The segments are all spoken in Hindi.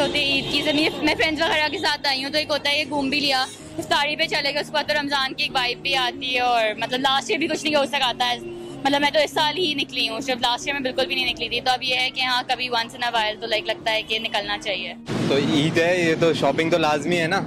होती है ईद की। मैं फ्रेंड्स वगैरह के साथ आई हूँ तो एक होता है घूम भी लिया, इफ्तारी पे चले गए, उसके बाद तो रमजान की एक वाइब भी आती है। और मतलब लास्ट ईयर भी कुछ नहीं हो सकता है, मतलब मैं तो इस साल ही निकली हूँ, सिर्फ लास्ट ईयर में बिल्कुल भी नहीं निकली थी। तो अब ये है कि हाँ कभी वंस इन अ वाइल तो लगता है कि निकलना चाहिए। तो ईद है, ये तो शॉपिंग तो लाजमी है ना,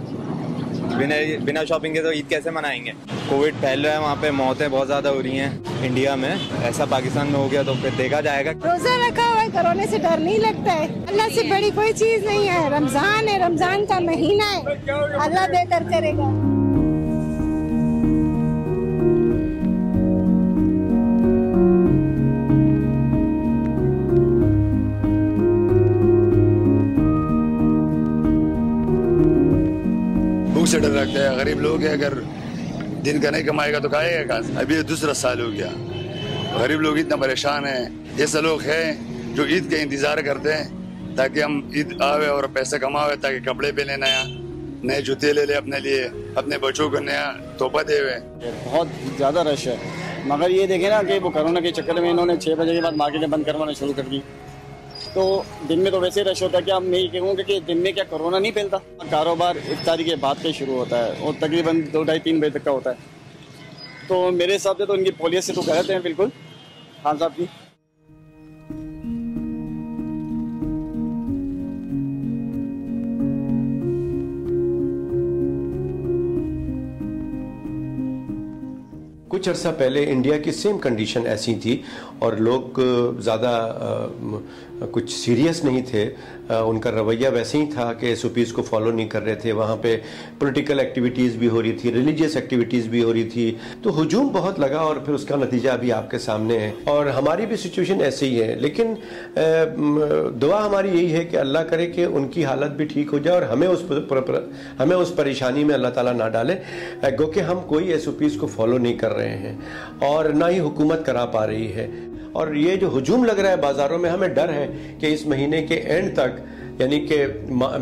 बिना शॉपिंग के तो ईद कैसे मनाएंगे। कोविड फैल रहा है, वहाँ पे मौतें बहुत ज्यादा हो रही हैं इंडिया में, ऐसा पाकिस्तान में हो गया तो फिर देखा जाएगा। रोजा रखा हुआ है, कोरोना से डर नहीं लगता है, अल्लाह से बड़ी कोई चीज नहीं है। रमजान है, रमजान का महीना है, अल्लाह बेहतर करेगा। भूख से डर लगता है, गरीब लोग है, अगर दिन का नहीं कमाएगा तो खाएगा कहाँ। अभी दूसरा साल हो गया, गरीब लोग इतना परेशान हैं। जैसे लोग हैं जो ईद का इंतजार करते हैं ताकि हम ईद आवे और पैसे कमावे, ताकि कपड़े पहने, नए जूते ले ले अपने लिए, अपने बच्चों को नया तोहफा दे। बहुत ज़्यादा रश है, मगर ये देखें ना कि वो कोरोना के चक्कर में इन्होंने 6 बजे के बाद मार्केटें बंद करवाना शुरू कर दी। तो दिन में तो वैसे रश होता है, कि अब मैं ये कहूँगा कि दिन में क्या कोरोना नहीं फैलता। कारोबार इफ्तारी के बाद से शुरू होता है और तकरीबन 2, 2:30, 3 बजे तक का होता है। तो मेरे हिसाब से तो उनकी पॉलिसी तो गलत है बिल्कुल, खान साहब की। कुछ अर्सा पहले इंडिया की सेम कंडीशन ऐसी थी और लोग ज़्यादा कुछ सीरियस नहीं थे, उनका रवैया वैसे ही था कि SOPs को फॉलो नहीं कर रहे थे। वहाँ पे पॉलिटिकल एक्टिविटीज़ भी हो रही थी, रिलीजियस एक्टिविटीज़ भी हो रही थी, तो हुजूम बहुत लगा और फिर उसका नतीजा अभी आपके सामने है। और हमारी भी सिचुएशन ऐसे ही है, लेकिन दुआ हमारी यही है कि अल्लाह करे कि उनकी हालत भी ठीक हो जाए और हमें उस परेशानी में अल्लाह ताला ना डाले, क्योंकि हम कोई SOPs को फॉलो नहीं कर रहे हैं और ना ही हुकूमत करा पा रही है। और ये जो हुजूम लग रहा है बाजारों में, हमें डर है कि इस महीने के एंड तक, यानी कि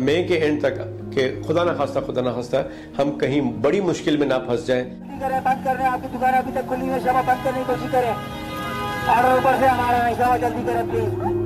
मई के एंड तक, कि खुदा ना खास्ता हम कहीं बड़ी मुश्किल में ना फंस जाएं। बंद कर रहे हैं, आपकी दुकान अभी तक खुली है, शबा बंद करने की कोशिश करें और ऊपर से हमारा जल्दी करें प्लीज।